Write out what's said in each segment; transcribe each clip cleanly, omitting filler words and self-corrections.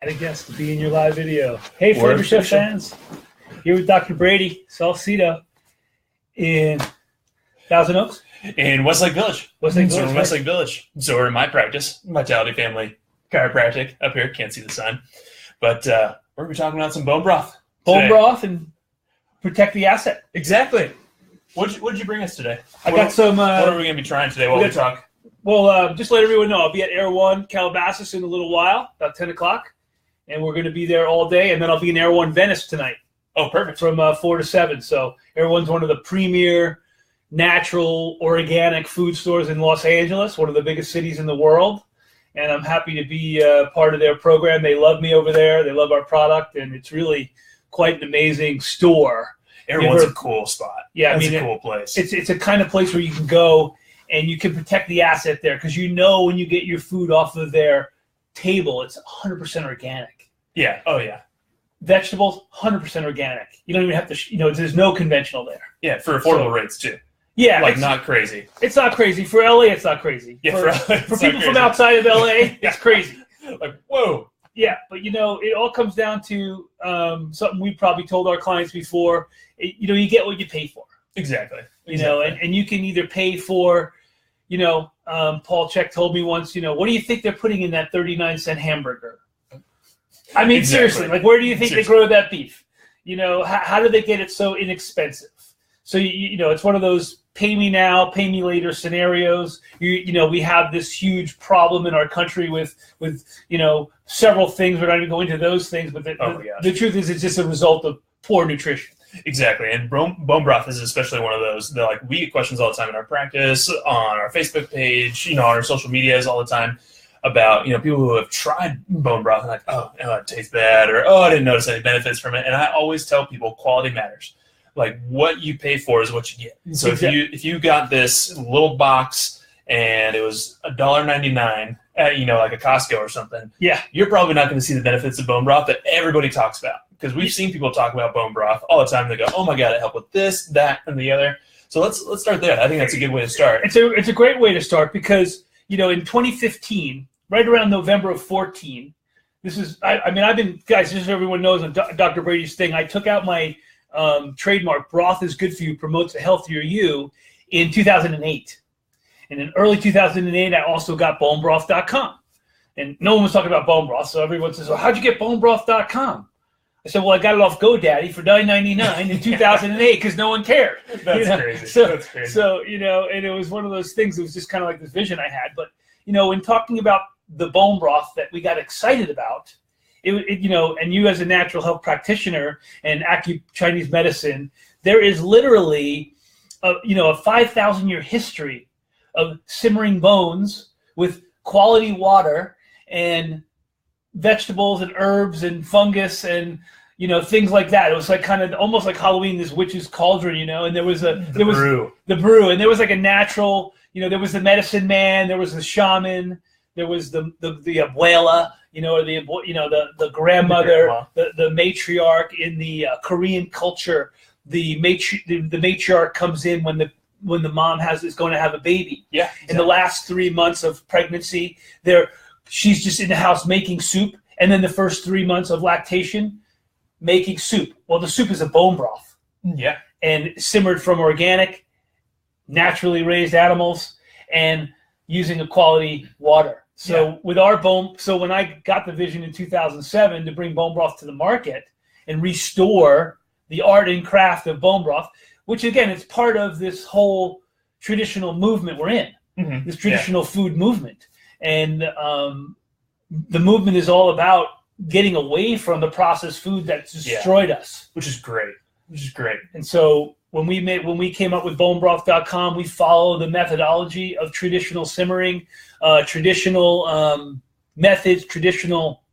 Had a guest to be in your live video. Hey, Flavor Chef fans. Here with Dr. Brady Salcedo in Thousand Oaks. In Westlake Village. Westlake Village. So we're in my practice, Vitality Family Chiropractic up here. Can't see the sign. But we're going to be talking about some bone broth. Bone broth and protect the asset. Exactly. What did you bring us today? I got some... what are we going to be trying today while we talk? Well, just let everyone know, I'll be at Air 1 Calabasas in a little while, about 10 o'clock. And we're going to be there all day. And then I'll be in Air 1 Venice tonight. Oh, perfect. From 4 to 7. So Air 1's one of the premier natural, organic food stores in Los Angeles, one of the biggest cities in the world. And I'm happy to be part of their program. They love me over there. They love our product. And it's really quite an amazing store. Air 1's a cool spot. Yeah, it's a cool place. It's a kind of place where you can go and you can protect the asset there. Because you know when you get your food off of their table, it's 100% organic. Yeah. Oh, yeah. Vegetables, 100% organic. You don't even have to, there's no conventional there. Yeah, for affordable rates, too. Yeah. Like, not crazy. It's not crazy. For LA, it's not crazy. Yeah, for people from outside of LA, it's crazy. Like, whoa. Yeah, but, it all comes down to something we've probably told our clients before. You get what you pay for. Exactly. And you can either pay for, Paul Check told me once, what do you think they're putting in that 39-cent hamburger? I mean, seriously, like, where do you think they grow that beef? How do they get it so inexpensive? So, it's one of those pay me now, pay me later scenarios. We have this huge problem in our country with several things. We're not even going into those things, but the truth is it's just a result of poor nutrition. Exactly. And bone broth is especially one of those that, we get questions all the time in our practice, on our Facebook page, on our social medias all the time, about people who have tried bone broth and oh, it tastes bad, or I didn't notice any benefits from it. And I always tell people quality matters. Like, what you pay for is what you get. So if you got this little box and it was $1.99 at like a Costco or something, you're probably not going to see the benefits of bone broth that everybody talks about, because we've seen people talk about bone broth all the time. They go, oh my god, it helped with this, that, and the other. So let's start there. I think that's a good way to start. It's a great way to start because in 2015, right around November of 14, this is, I've been, guys, just so everyone knows, on Dr. Brady's thing, I took out my trademark, broth is good for you, promotes a healthier you, in 2008. And in early 2008, I also got bonebroth.com. And no one was talking about bone broth, so everyone says, well, how'd you get bonebroth.com? I said, well, I got it off GoDaddy for $9.99 in 2008 because no one cared. That's crazy. That's crazy. So, and it was one of those things. It was just kind of like this vision I had. But, in talking about the bone broth that we got excited about, and you as a natural health practitioner and Chinese medicine, there is literally a 5,000-year history of simmering bones with quality water and vegetables and herbs and fungus and things like that. It was like kind of almost like Halloween, this witch's cauldron, and there was the brew, and there was like a natural, there was the medicine man, there was the shaman, there was the abuela, or the grandmother, the matriarch in the Korean culture. The matriarch comes in when the mom is going to have a baby. Yeah. Exactly. In the last 3 months of pregnancy, she's just in the house making soup, and then the first 3 months of lactation, making soup. Well, the soup is a bone broth. Yeah. And simmered from organic, naturally raised animals, and using a quality water. So with our so when I got the vision in 2007 to bring bone broth to the market and restore the art and craft of bone broth, which again, it's part of this whole traditional movement we're in, this traditional food movement. And the movement is all about getting away from the processed food that's destroyed us. Which is great. And so when we came up with bonebroth.com, we follow the methodology of traditional simmering, traditional methods, traditional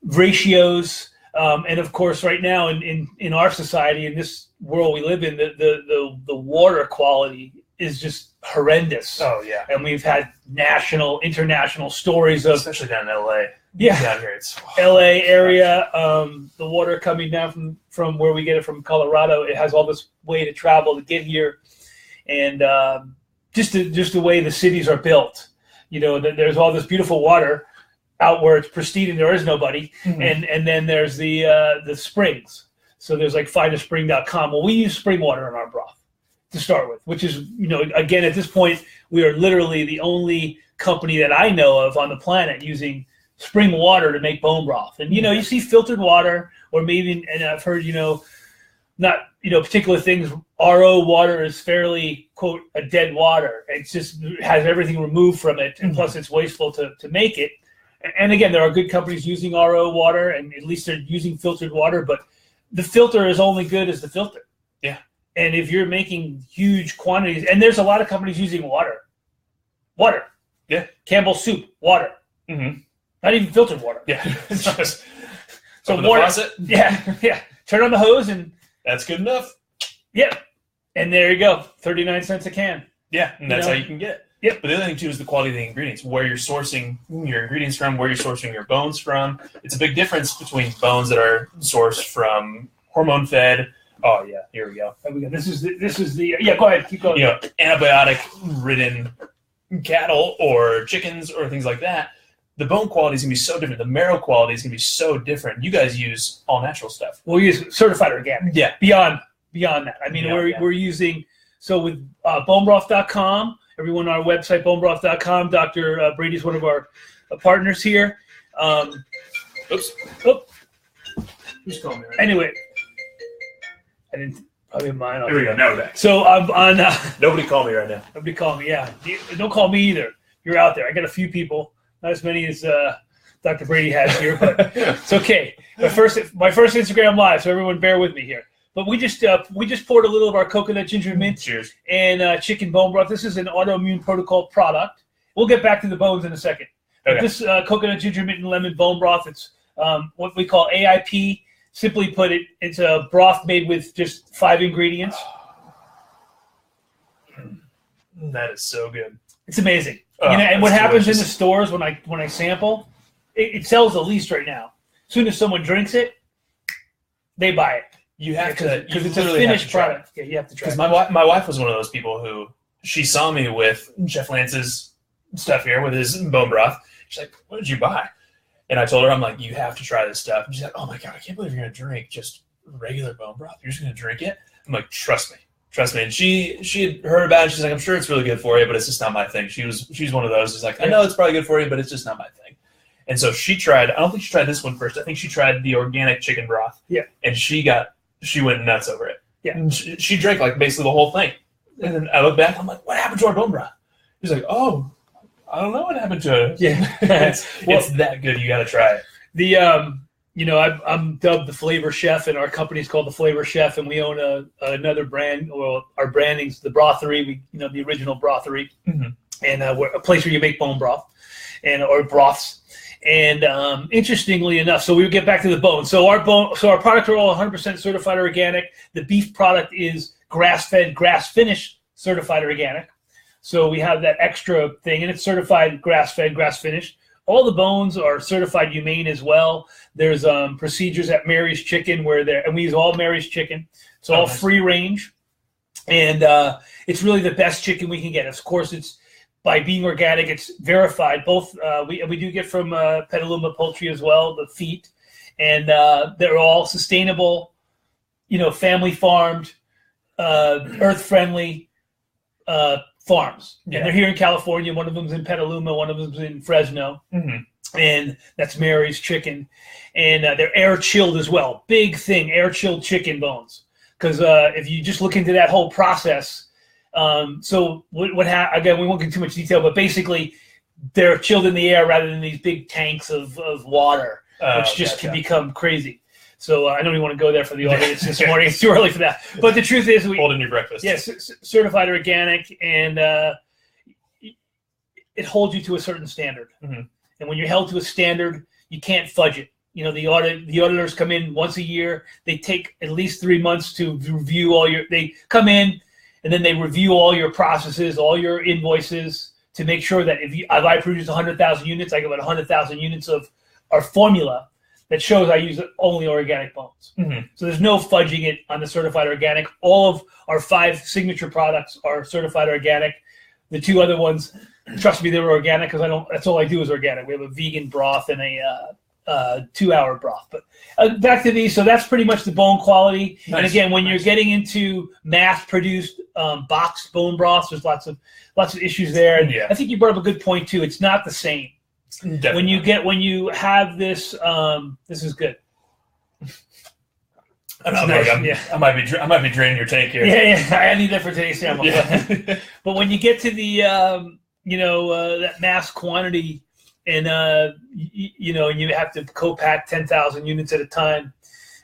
ratios, and of course, right now in our society, in this world we live in, the water quality is just horrendous. Oh yeah, and we've had international stories of, especially down in LA. Yeah, down here it's LA area. The water coming down from where we get it from Colorado, it has all this way to travel to get here, and just the way the cities are built. There's all this beautiful water out where it's pristine and there is nobody, and then there's the springs. So there's like findaspring.com. Well, we use spring water in our broth to start with, which is, again, at this point, we are literally the only company that I know of on the planet using spring water to make bone broth. And, you see filtered water, or maybe, and I've heard, not, particular things. RO water is fairly, quote, a dead water. It just has everything removed from it, and plus it's wasteful to make it. And again, there are good companies using RO water, and at least they're using filtered water, but the filter is only good as the filter. Yeah. And if you're making huge quantities, and there's a lot of companies using water. Yeah. Campbell's soup, water. Not even filtered water. Yeah. It's just so open the water. faucet. Yeah. Turn on the hose and that's good enough. Yep. And there you go. 39 cents a can. Yeah, and that's how you can get it. Yep. But the other thing too is the quality of the ingredients, where you're sourcing your ingredients from, where you're sourcing your bones from. It's a big difference between bones that are sourced from hormone fed. Oh yeah, here we go. This is the yeah. Go ahead, keep going. Antibiotic ridden cattle or chickens or things like that. The bone quality is gonna be so different. The marrow quality is gonna be so different. You guys use all natural stuff. We'll use certified organic. Yeah. Beyond that. I mean, we're using, so with bonebroth.com, everyone on our website, bonebroth.com. Dr. Brady's one of our partners here. Oops. Oh. Who's calling me right Anyway, I didn't probably mine. now? Here we go. Now we're back. So I'm on. Nobody call me right now. Nobody call me. Yeah, don't call me either. You're out there. I got a few people, not as many as Dr. Brady has here, but it's okay. My first Instagram live, so everyone bear with me here. But we just poured a little of our coconut ginger mint Cheers. and chicken bone broth. This is an autoimmune protocol product. We'll get back to the bones in a second. Okay. But this coconut ginger mint and lemon bone broth, it's what we call AIP. Simply put, it's a broth made with just 5 ingredients. That is so good. It's amazing. And what happens in the stores when I sample, it sells the least right now. As soon as someone drinks it, they buy it. You have to, because it's a finished product. Yeah, you have to try. Because my wife was one of those people who, she saw me with Chef Lance's stuff here with his bone broth. She's like, "What did you buy?" And I told her, I'm like, "You have to try this stuff." And she's like, "Oh my god, I can't believe you're gonna drink just regular bone broth. You're just gonna drink it?" I'm like, "Trust me." And she had heard about it. She's like, "I'm sure it's really good for you, but it's just not my thing." She's one of those who's like, "I know it's probably good for you, but it's just not my thing." And so she tried. I don't think she tried this one first. I think she tried the organic chicken broth. Yeah. And she went nuts over it. Yeah. And she drank like basically the whole thing. And then I look back, I'm like, "What happened to our bone broth?" He's like, "Oh, I don't know what happened to it." Yeah. it's that good. You got to try it. The I'm dubbed the Flavor Chef, and our company's called the Flavor Chef, and we own another brand. Well, our branding's the Brothery. The original Brothery, and we're a place where you make bone broth or broths. And interestingly enough, so we get back to the bone. So our products are all 100% certified organic. The beef product is grass-fed, grass-finished certified organic. So we have that extra thing, and it's certified grass-fed, grass-finished. All the bones are certified humane as well. There's procedures at Mary's Chicken and we use all Mary's Chicken. It's all free range, and it's really the best chicken we can get. Of course, it's by being organic, it's verified. Both we do get from Petaluma Poultry as well, the feet, and they're all sustainable, family farmed, earth friendly farms. Yeah. And they're here in California. One of them's in Petaluma, one of them's in Fresno, and that's Mary's Chicken, and they're air chilled as well. Big thing, air chilled chicken bones, because if you just look into that whole process. So again, we won't get too much detail, but basically they're chilled in the air rather than these big tanks of water, which just can become crazy. So I don't even want to go there for the audience this morning. It's too early for that. But the truth is, hold in your breakfast. Yes, certified organic, and it holds you to a certain standard. And when you're held to a standard, you can't fudge it. The auditors come in once a year. They take at least 3 months to review they come in, and then they review all your processes, all your invoices, to make sure that if I produce 100,000 units, I give it 100,000 units of our formula that shows I use only organic bones. So there's no fudging it on the certified organic. All of our 5 signature products are certified organic. The two other ones, trust me, they were organic because that's all I do is organic. We have a vegan broth and a 2-hour broth. But back to these, so that's pretty much the bone quality. Nice. And again, when you're getting into mass-produced boxed bone broths, there's lots of issues there. And I think you brought up a good point too. It's not the same. Definitely. When you have this, this is good. I might be draining your tank here. Yeah, I need that for today's sample. Yeah. But when you get to the that mass quantity, and and you have to co-pack 10,000 units at a time,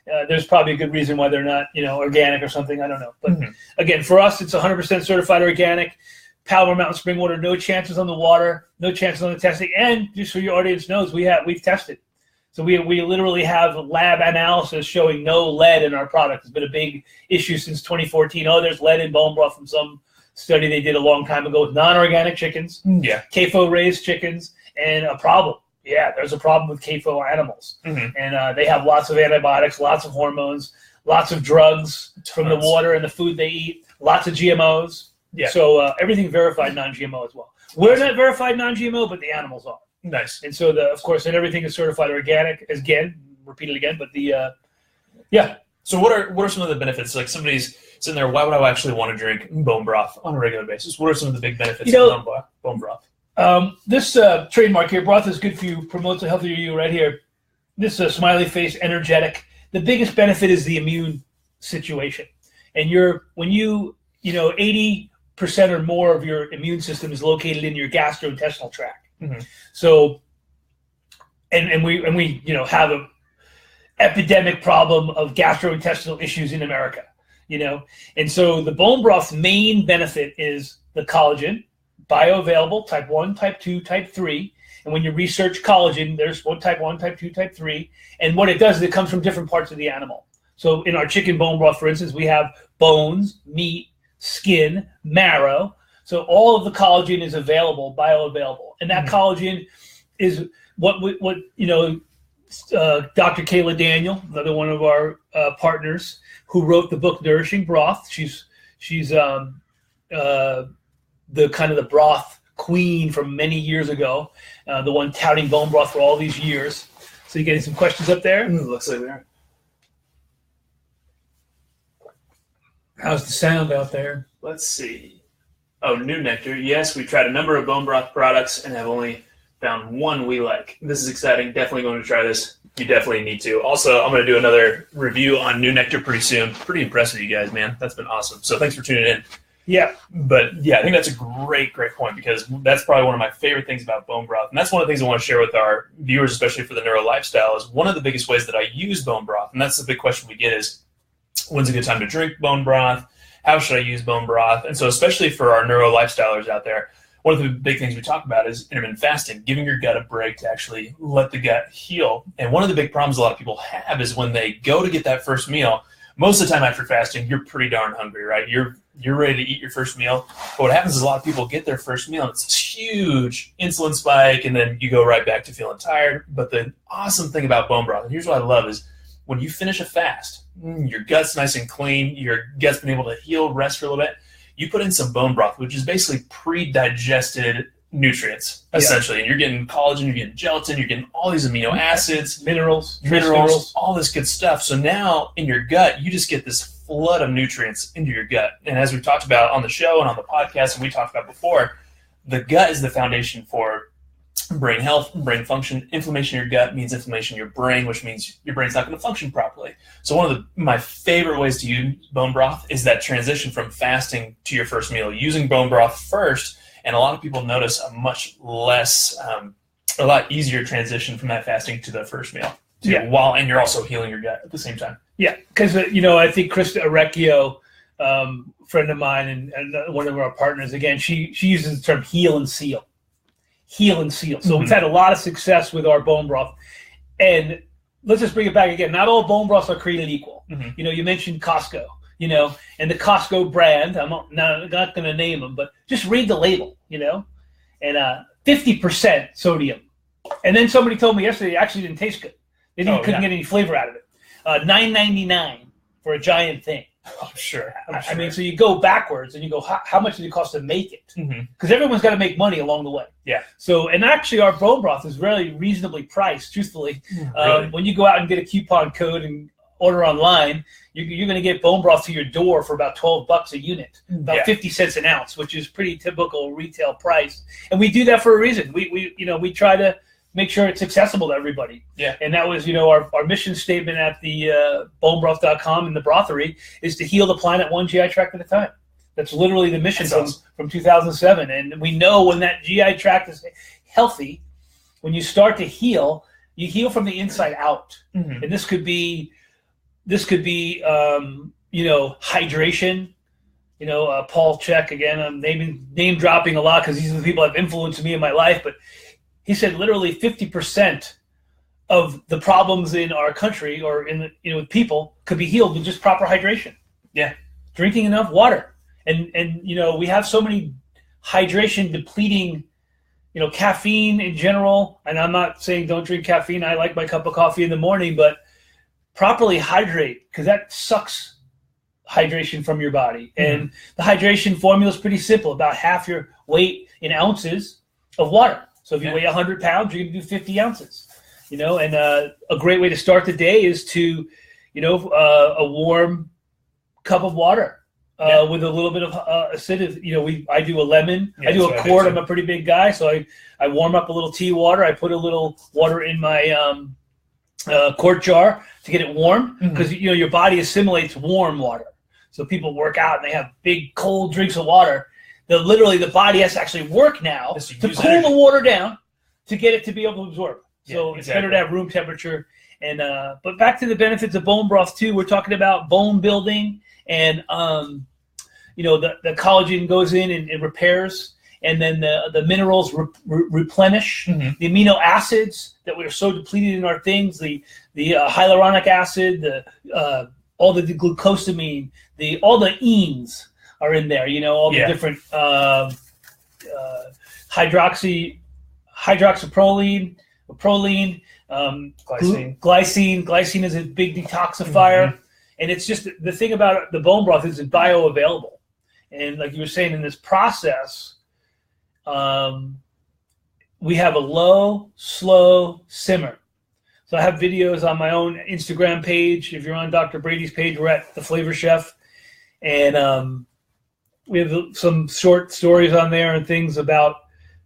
there's probably a good reason why they're not organic or something. I don't know. But again, for us, it's 100% certified organic. Palomar Mountain spring water, no chances on the water, no chances on the testing, and just so your audience knows, we've tested. So we literally have lab analysis showing no lead in our product. It's been a big issue since 2014. Oh, there's lead in bone broth from some study they did a long time ago with non-organic chickens. Yeah. CAFO raised chickens, and a problem. Yeah, there's a problem with CAFO animals. And they have lots of antibiotics, lots of hormones, lots of drugs from the water and the food they eat, lots of GMOs. Yeah. So everything verified non-GMO as well. We're not verified non-GMO, but the animals are. Nice. And so, of course, and everything is certified organic. Repeat it again, but So what are some of the benefits? Like somebody's sitting there, why would I actually want to drink bone broth on a regular basis? What are some of the big benefits of bone broth? This trademark here, broth is good for you, promotes a healthier you right here. This smiley face, energetic. The biggest benefit is the immune situation. And when 80% or more of your immune system is located in your gastrointestinal tract. So, and we have a epidemic problem of gastrointestinal issues in America, and so the bone broth's main benefit is the collagen, bioavailable, type 1, type 2, type 3. And when you research collagen, there's type 1, type 2, type 3. And what it does is it comes from different parts of the animal. So in our chicken bone broth, for instance, we have bones, meat, skin, marrow. So all of the collagen is available, bioavailable. And that collagen is what Dr. Kayla Daniel, another one of our partners, who wrote the book Nourishing Broth. She's the kind of the broth queen from many years ago, the one touting bone broth for all these years. So you getting some questions up there? Looks like we are. How's the sound out there? Let's see. Oh, new nectar. Yes, we tried a number of bone broth products and have only found one we like. This is exciting. Definitely going to try this. You definitely need to. Also, I'm going to do another review on new nectar pretty soon. Pretty impressed with you guys, man. That's been awesome. So thanks for tuning in. Yeah. But yeah, I think that's a great point because that's probably one of my favorite things about bone broth. And that's one of the things I want to share with our viewers, especially for the neuro lifestyle, is one of the biggest ways that I use bone broth. And that's the big question we get is, when's a good time to drink bone broth? How should I use bone broth? And so especially for our neuro lifestylers out there, one of the big things we talk about is intermittent fasting, giving your gut a break to actually let the gut heal. And one of the big problems a lot of people have is when they go to get that first meal, most of the time after fasting, you're pretty darn hungry, right? You're ready to eat your first meal. But what happens is a lot of people get their first meal, and it's this huge insulin spike, and then you go right back to feeling tired. But the awesome thing about bone broth, and here's what I love, is when you finish a fast, your gut's nice and clean, your gut's been able to heal, rest for a little bit, you put in some bone broth, which is basically pre-digested nutrients, essentially. And you're getting collagen, you're getting gelatin, you're getting all these amino acids, minerals, all this good stuff. So now in your gut, you just get this flood of nutrients into your gut. And as we've talked about on the show and on the podcast, and we talked about before, the gut is the foundation for brain health, brain function. Inflammation in your gut means inflammation in your brain, which means your brain's not going to function properly. So one of my favorite ways to use bone broth is that transition from fasting to your first meal, using bone broth first. And a lot of people notice a much less, a lot easier transition from that fasting to the first meal. And you're also healing your gut at the same time. Yeah, because I think Krista Arecchio, friend of mine and one of our partners, again, she uses the term heal and seal. Heal and seal. So we've had a lot of success with our bone broth. And let's just bring it back again. Not all bone broths are created equal. You mentioned Costco, and the Costco brand, I'm not going to name them, but just read the label, and 50% sodium. And then somebody told me yesterday it actually didn't taste good. They couldn't get any flavor out of it. $9.99 for a giant thing. I'm sure. I mean, so you go backwards and you go, how much did it cost to make it? Because everyone's got to make money along the way. Yeah. So, and actually our bone broth is really reasonably priced, truthfully. Really? When you go out and get a coupon code and order online, you're going to get bone broth to your door for about $12 a unit, about 50 cents an ounce, which is pretty typical retail price. And we do that for a reason. We try to make sure it's accessible to everybody. Yeah. And that was, our mission statement at the bonebroth.com and the Brothery is to heal the planet one GI tract at a time. That's literally the mission from 2007. And we know when that GI tract is healthy, when you start to heal, you heal from the inside out. And this could be hydration. Paul Chek, again, I'm name dropping a lot because these are the people that have influenced me in my life, but he said literally 50% of the problems in our country or with people could be healed with just proper hydration. Yeah. Drinking enough water. And we have so many hydration depleting, caffeine in general. And I'm not saying don't drink caffeine. I like my cup of coffee in the morning, but properly hydrate, because that sucks hydration from your body. And the hydration formula is pretty simple, about half your weight in ounces of water. So if you weigh 100 pounds, you're going to do 50 ounces, and a great way to start the day is to, a warm cup of water with a little bit of acidity. I do a lemon. I do a quart. I'm a pretty big guy, so I warm up a little tea water. I put a little water in my quart jar to get it warm, because your body assimilates warm water. So people work out and they have big cold drinks of water. Literally the body has to actually work now to cool the water down to get it to be able to absorb. So it's better to have room temperature. And but back to the benefits of bone broth too. We're talking about bone building, and the collagen goes in and repairs, and then the minerals replenish the amino acids that we are so depleted in our things. The hyaluronic acid, all the glucosamine, all the enes are in there, all the different hydroxyproline, proline, glycine. Glycine is a big detoxifier, and it's just the thing about the bone broth is it's bioavailable. And like you were saying, in this process, we have a low, slow simmer. So I have videos on my own Instagram page. If you're on Dr. Brady's page, we're at The Flavor Chef, and we have some short stories on there and things about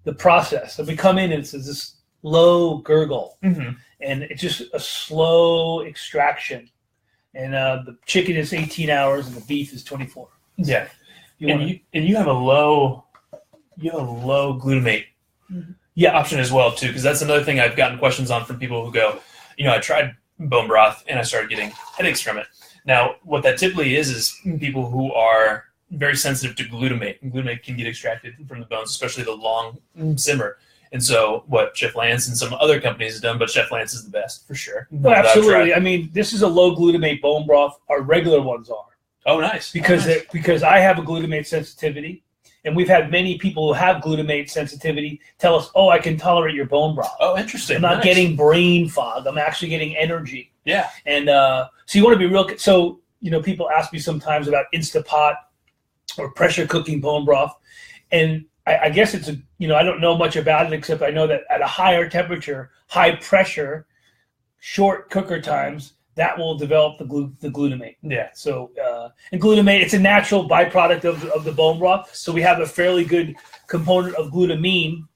the process. And we come in and it's this low gurgle, and it's just a slow extraction. And the chicken is 18 hours and the beef is 24. Yeah. You have a low glutamate option as well too, because that's another thing I've gotten questions on from people who go, I tried bone broth and I started getting headaches from it. Now, what that typically is people who are very sensitive to glutamate. And glutamate can get extracted from the bones, especially the long simmer. And so what Chef Lance and some other companies have done, but Chef Lance is the best for sure. Well, absolutely. I mean, this is a low glutamate bone broth. Our regular ones are. Oh, nice. Because I have a glutamate sensitivity, and we've had many people who have glutamate sensitivity tell us, oh, I can tolerate your bone broth. Oh, interesting. I'm not getting brain fog. I'm actually getting energy. Yeah. And so you want to be real. So, people ask me sometimes about Instapot or pressure cooking bone broth. And I guess it's I don't know much about it, except I know that at a higher temperature, high pressure, short cooker times, that will develop the glutamate. Yeah. So, and glutamate, it's a natural byproduct of the bone broth. So we have a fairly good component of glutamine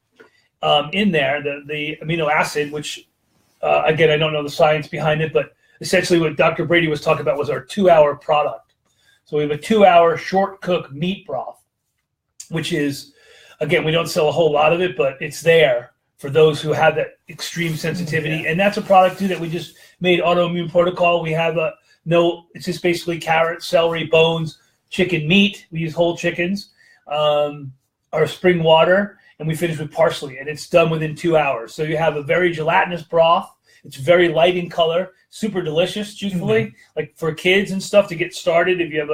in there, the amino acid, which, again, I don't know the science behind it, but essentially what Dr. Brady was talking about was our 2-hour product. So we have a 2-hour short cook meat broth, which is, again, we don't sell a whole lot of it, but it's there for those who have that extreme sensitivity. Yeah. And that's a product too that we just made autoimmune protocol. We have it's just basically carrots, celery, bones, chicken meat. We use whole chickens, our spring water, and we finish with parsley, and it's done within 2 hours. So you have a very gelatinous broth. It's very light in color, super delicious, truthfully, like for kids and stuff to get started. If you have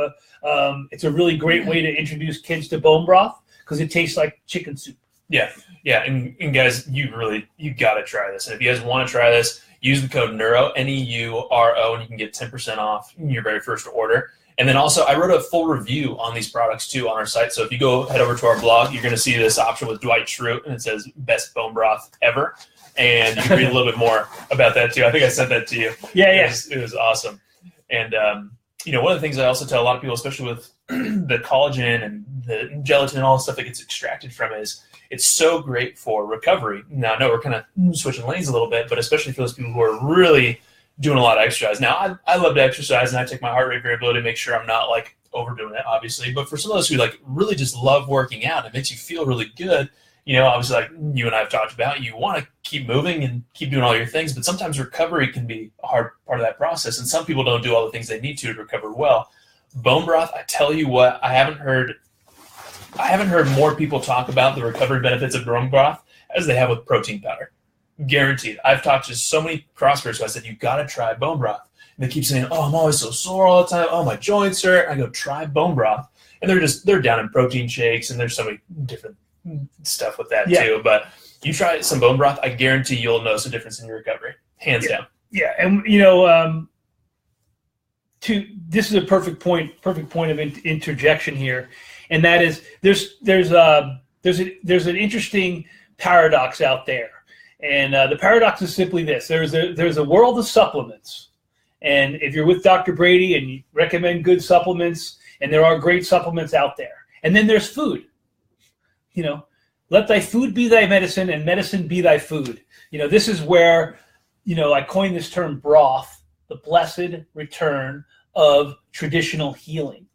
it's a really great way to introduce kids to bone broth because it tastes like chicken soup. Yeah. Yeah. And guys, you got to try this. And if you guys want to try this, use the code NEURO, NEURO, and you can get 10% off your very first order. And then also, I wrote a full review on these products too on our site. So if you go head over to our blog, you're going to see this option with Dwight Schrute, and it says "Best Bone Broth Ever," and you can read a little bit more about that too. I think I sent that to you. Yeah. It was awesome. And one of the things I also tell a lot of people, especially with the collagen and the gelatin and all the stuff that gets extracted from it, is it's so great for recovery. Now, I know we're kind of switching lanes a little bit, but especially for those people who are really doing a lot of exercise. Now, I love to exercise, and I take my heart rate variability to make sure I'm not like overdoing it, obviously. But for some of those who like really just love working out, it makes you feel really good. Obviously, like you and I have talked about, you want to keep moving and keep doing all your things, but sometimes recovery can be a hard part of that process, and some people don't do all the things they need to recover well. Bone broth, I tell you what, I haven't heard more people talk about the recovery benefits of bone broth as they have with protein powder. Guaranteed. I've talked to so many CrossFitters who I said, you got to try bone broth. And they keep saying, I'm always so sore all the time. Oh, my joints hurt. I go, try bone broth. And they're down in protein shakes, and there's so many different stuff with that too. But you try some bone broth, I guarantee you'll notice a difference in your recovery. Hands down. Yeah. And, this is a perfect point of interjection here. And that is there's an interesting paradox out there. And the paradox is simply this. There's a world of supplements. And if you're with Dr. Brady and you recommend good supplements, and there are great supplements out there. And then there's food. Let thy food be thy medicine, and medicine be thy food. This is where, I coined this term broth, the blessed return of traditional healing.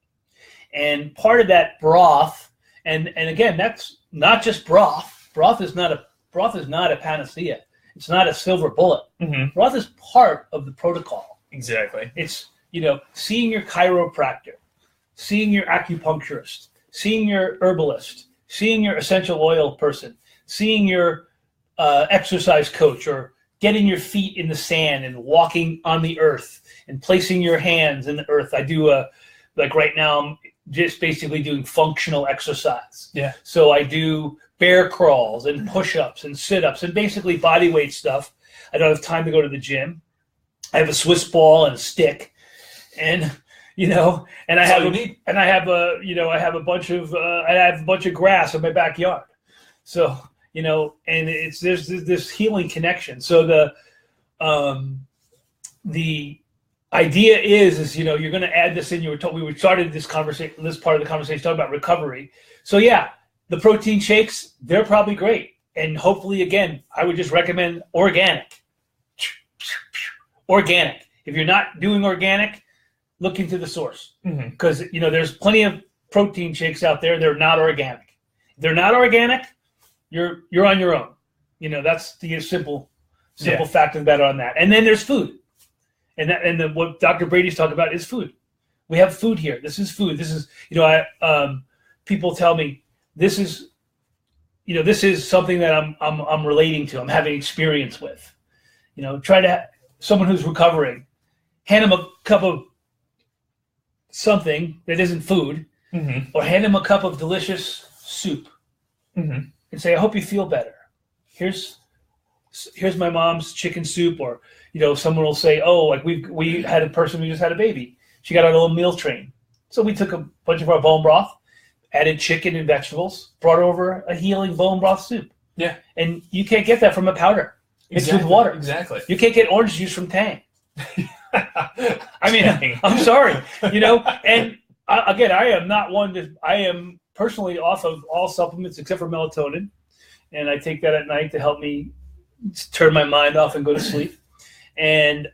And part of that broth, and again, that's not just broth. Broth is not a panacea. It's not a silver bullet. Mm-hmm. Broth is part of the protocol. Exactly. It's, seeing your chiropractor, seeing your acupuncturist, seeing your herbalist, seeing your essential oil person, seeing your exercise coach, or getting your feet in the sand and walking on the earth and placing your hands in the earth. I do like right now, I'm just basically doing functional exercise. Yeah. So I do bear crawls and push-ups and sit-ups and basically body weight stuff. I don't have time to go to the gym. I have a Swiss ball and a stick, and I have a bunch of grass in my backyard. So and there's this healing connection. So the idea is you're going to add this in. We started this part of the conversation talking about recovery. So yeah, the protein shakes, they're probably great. And hopefully, again, I would just recommend organic. Organic. If you're not doing organic, look into the source. Because, there's plenty of protein shakes out there. They're not organic. If they're not organic, you're on your own. That's the simple fact of the matter on that. And then there's food. And what Dr. Brady's talking about is food. We have food here. This is food. This is, people tell me this is something that I'm relating to. I'm having experience with. Someone who's recovering, hand them a cup of something that isn't food, or hand them a cup of delicious soup, and say, I hope you feel better. Here's my mom's chicken soup. Or someone will say, oh, like we had a person who just had a baby. She got on a little meal train. So we took a bunch of our bone broth, added chicken and vegetables, brought over a healing bone broth soup. Yeah. And you can't get that from a powder. It's with water. Exactly. You can't get orange juice from Tang. I mean, I'm sorry. And again, I am personally off of all supplements except for melatonin. And I take that at night to help me turn my mind off and go to sleep. And,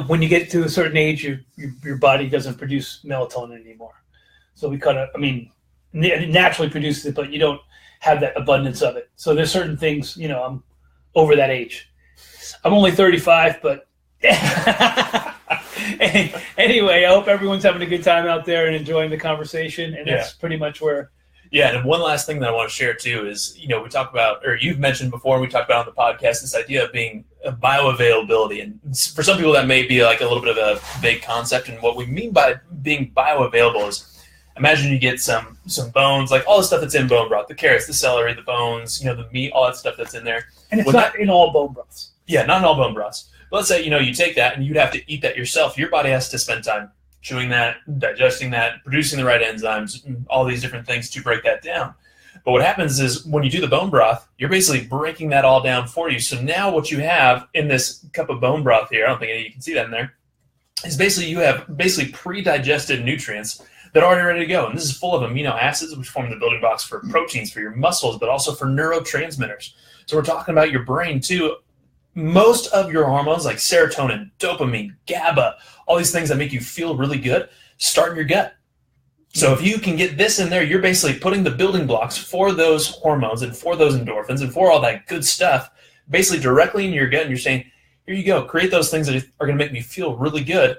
when you get to a certain age, your body doesn't produce melatonin anymore. So we it naturally produces it, but you don't have that abundance of it. So there's certain things, I'm over that age. I'm only 35, but anyway, I hope everyone's having a good time out there and enjoying the conversation. And that's pretty much where. Yeah, and one last thing that I want to share too is, we talk about, or you've mentioned before, and we talked about on the podcast, this idea of being a bioavailability. And for some people that may be like a little bit of a vague concept. And what we mean by being bioavailable is, imagine you get some bones, like all the stuff that's in bone broth, the carrots, the celery, the bones, the meat, all that stuff that's in there. And it's not in all bone broths. Yeah, not in all bone broths. But let's say, you take that and you'd have to eat that yourself. Your body has to spend time chewing that, digesting that, producing the right enzymes, all these different things to break that down. But what happens is when you do the bone broth, you're basically breaking that all down for you. So now what you have in this cup of bone broth here, I don't think any of you can see that in there, is basically you have pre-digested nutrients that are already ready to go. And this is full of amino acids, which form the building blocks for proteins for your muscles, but also for neurotransmitters. So we're talking about your brain too. Most of your hormones like serotonin, dopamine, GABA, all these things that make you feel really good, start in your gut. So if you can get this in there, you're basically putting the building blocks for those hormones and for those endorphins and for all that good stuff basically directly in your gut, and you're saying, here you go, create those things that are going to make me feel really good.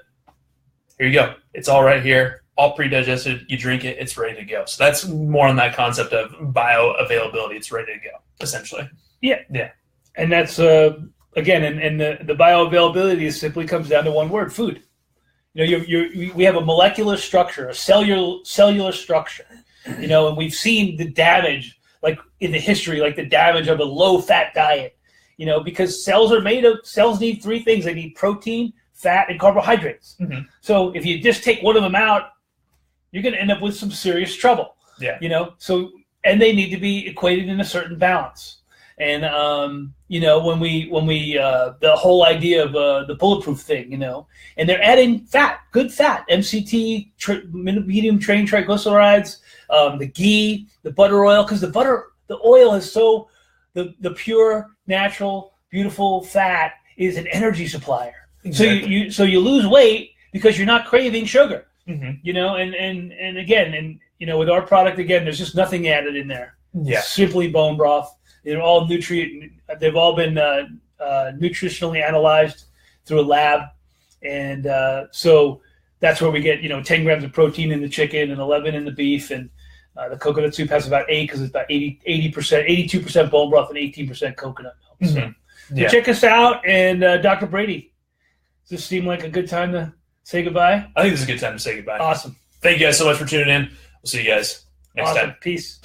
Here you go. It's all right here, all pre-digested. You drink it, it's ready to go. So that's more on that concept of bioavailability. It's ready to go, essentially. Yeah. Yeah. And that's, again, and the bioavailability simply comes down to one word: food. We have a molecular structure, a cellular structure, and we've seen the damage, like in the history, like the damage of a low-fat diet, because cells need three things. They need protein, fat, and carbohydrates. Mm-hmm. So if you just take one of them out, you're going to end up with some serious trouble. Yeah. And they need to be equated in a certain balance. And when we the whole idea of the bulletproof thing, and they're adding fat, good fat, MCT, medium chain triglycerides, the ghee, the butter oil, because the oil is the pure, natural, beautiful fat is an energy supplier. Exactly. So you lose weight because you're not craving sugar. Mm-hmm. And again, with our product, again, there's just nothing added in there. Yeah. It's simply bone broth. They're all they've all been nutritionally analyzed through a lab, and so that's where we get 10 grams of protein in the chicken and 11 in the beef, and the coconut soup has about 8 because it's about 82% bone broth and 18% coconut milk. Mm-hmm. So check us out, and Dr. Brady, does this seem like a good time to say goodbye? I think this is a good time to say goodbye. Awesome. Thank you guys so much for tuning in. We'll see you guys next time. Peace.